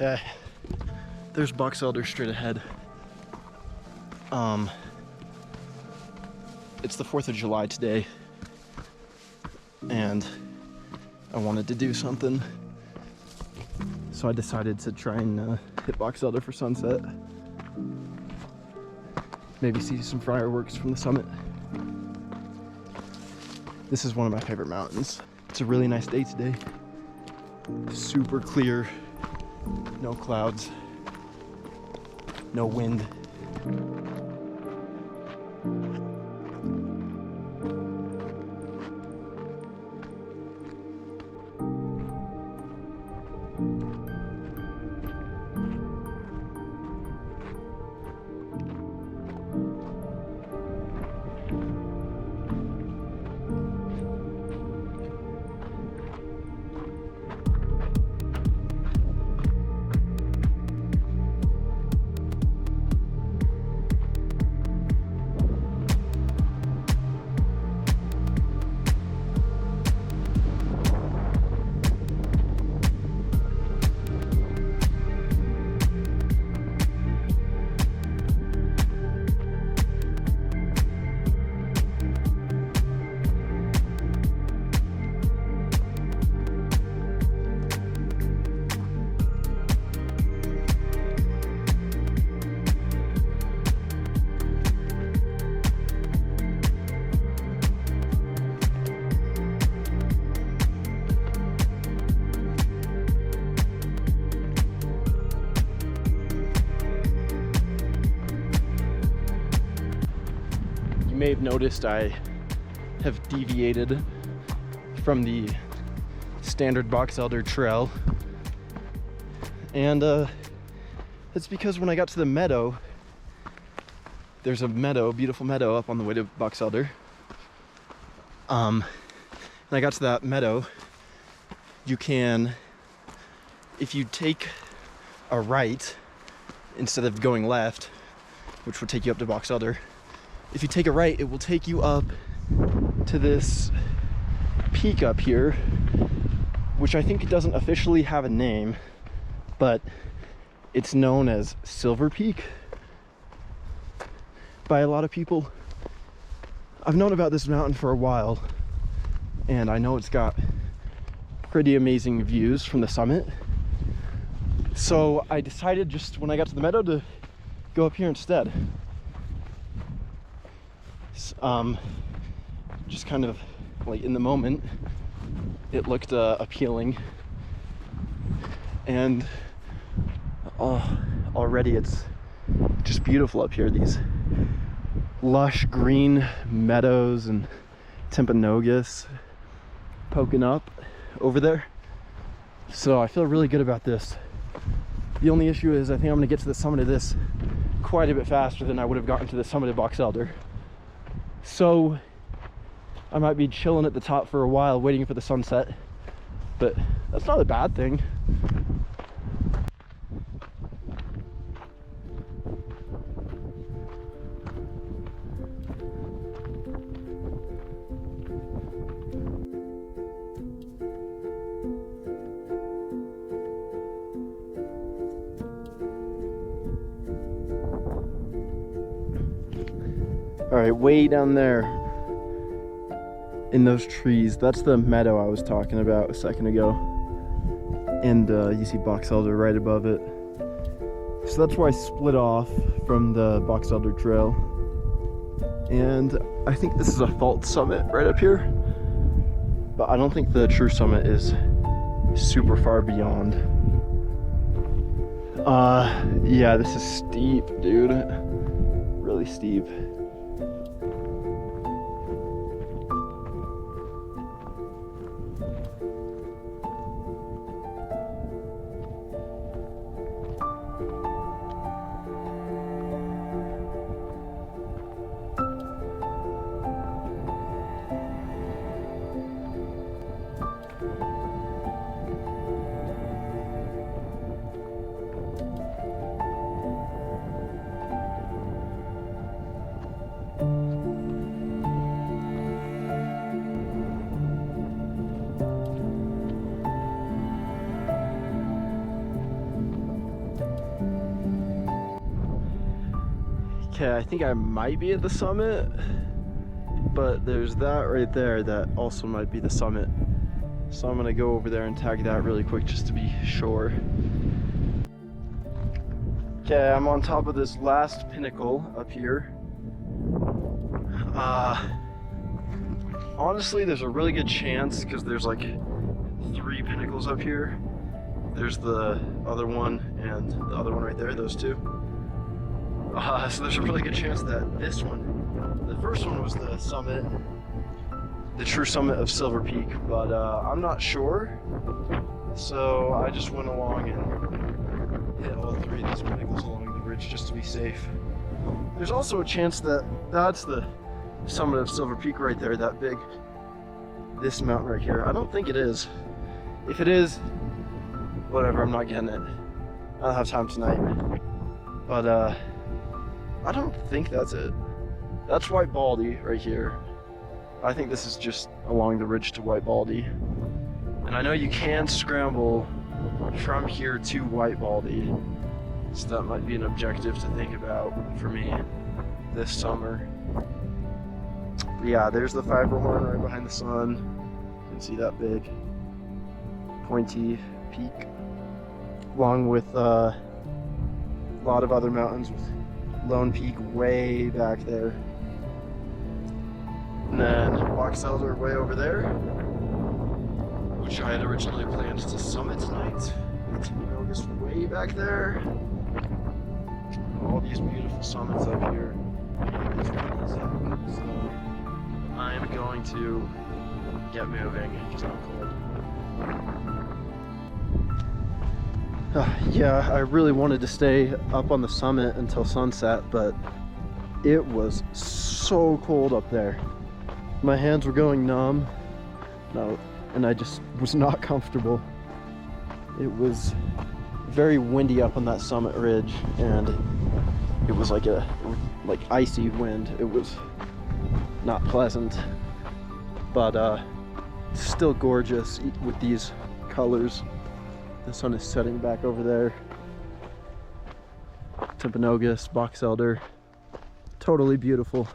Okay, there's box elder straight ahead. It's the 4th of July today, and I wanted to do something, so I decided to try and hit box elder for sunset. Maybe see some fireworks from the summit. This is one of my favorite mountains. It's a really nice day today. Super clear, no clouds, no wind. You may have noticed I have deviated from the standard box elder trail, and it's because when I got to the meadow, there's a meadow, beautiful meadow up on the way to box elder. And I got to that meadow, you can, if you take a right instead of going left, which would take you up to box elder, if you take a right, it will take you up to this peak up here, which I think doesn't officially have a name, but it's known as Silver Peak by a lot of people. I've known about this mountain for a while, and I know it's got pretty amazing views from the summit. So I decided just when I got to the meadow to go up here instead. Just kind of like in the moment, it looked appealing, and already it's just beautiful up here. These lush green meadows and Timpanogos poking up over there. So I feel really good about this. The only issue is I think I'm gonna get to the summit of this quite a bit faster than I would have gotten to the summit of Box Elder. So I might be chilling at the top for a while waiting for the sunset, but that's not a bad thing. All right, way down there in those trees, that's the meadow I was talking about a second ago. And you see Box Elder right above it. So that's where I split off from the Box Elder trail. And I think this is a fault summit right up here, but I don't think the true summit is super far beyond. Yeah, this is steep, dude. Really steep. Okay, I think I might be at the summit, but there's that right there that also might be the summit. So I'm gonna go over there and tag that really quick just to be sure. Okay, I'm on top of this last pinnacle up here. Honestly, there's a really good chance, because there's like 3 pinnacles up here. There's the other one and the other one right there, those two. So there's a really good chance that this one, the first one, was the summit, the true summit of Silver Peak, but I'm not sure. So I just went along and hit all 3 of these pinnacles along the ridge just to be safe. There's also a chance that that's the summit of Silver Peak right there, that big, this mountain right here. I don't think it is. If it is, whatever, I'm not getting it. I don't have time tonight. But I don't think that's it. That's White Baldy right here. I think this is just along the ridge to White Baldy. And I know you can scramble from here to White Baldy, so that might be an objective to think about for me this summer. But yeah, there's the fiber horn right behind the sun. You can see that big pointy peak, along with a lot of other mountains, with Lone Peak way back there. And then Box Elder way over there, which I had originally planned to summit tonight. Timbernogus way back there. All these beautiful summits up here. So I am going to get moving because I'm cold. Yeah, I really wanted to stay up on the summit until sunset, but it was so cold up there. My hands were going numb. No, and I just was not comfortable. It was very windy up on that summit ridge, and it was like icy wind. It was not pleasant, but still gorgeous with these colors. The sun is setting back over there. Timbernogus, Box Elder, totally beautiful.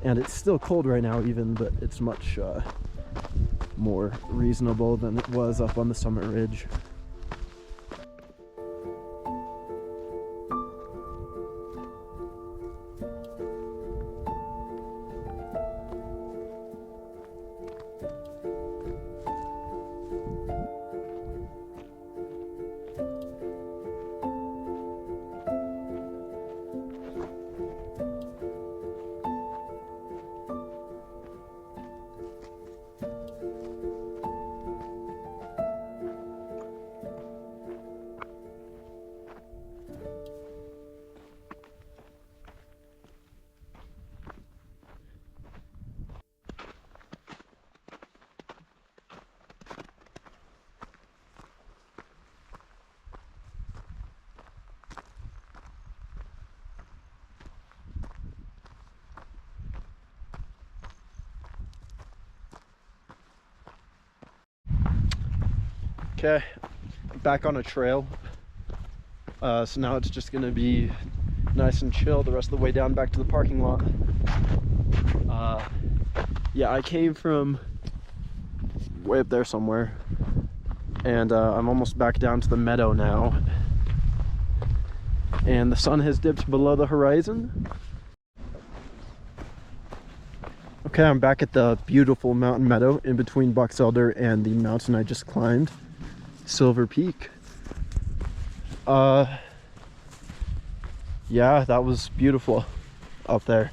And it's still cold right now even, but it's much more reasonable than it was up on the summit ridge. Okay, back on a trail. So now it's just gonna be nice and chill the rest of the way down back to the parking lot. Yeah, I came from way up there somewhere, and I'm almost back down to the meadow now. And the sun has dipped below the horizon. Okay, I'm back at the beautiful mountain meadow in between Box Elder and the mountain I just climbed, Silver Peak. Yeah, that was beautiful up there.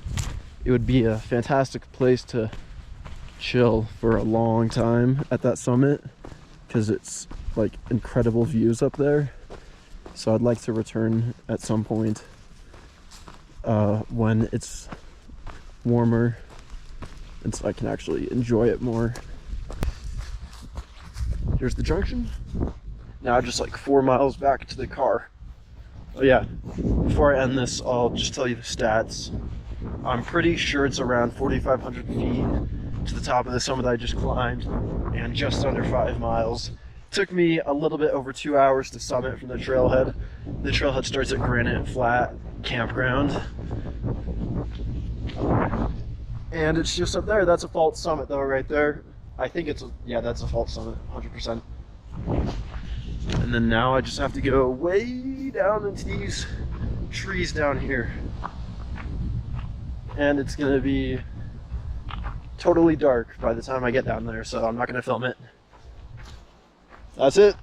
It would be a fantastic place to chill for a long time at that summit, because it's like incredible views up there. So I'd like to return at some point when it's warmer, and so I can actually enjoy it more. Here's the junction. Now just like 4 miles back to the car. Oh yeah, before I end this, I'll just tell you the stats. I'm pretty sure it's around 4,500 feet to the top of the summit that I just climbed, and just under 5 miles. It took me a little bit over 2 hours to summit from the trailhead. The trailhead starts at Granite Flat, campground. And it's just up there. That's a fault summit though, right there. I think it's, yeah, that's a fault summit, 100%. And then now I just have to go way down into these trees down here. And it's gonna be totally dark by the time I get down there, so I'm not gonna film it. That's it.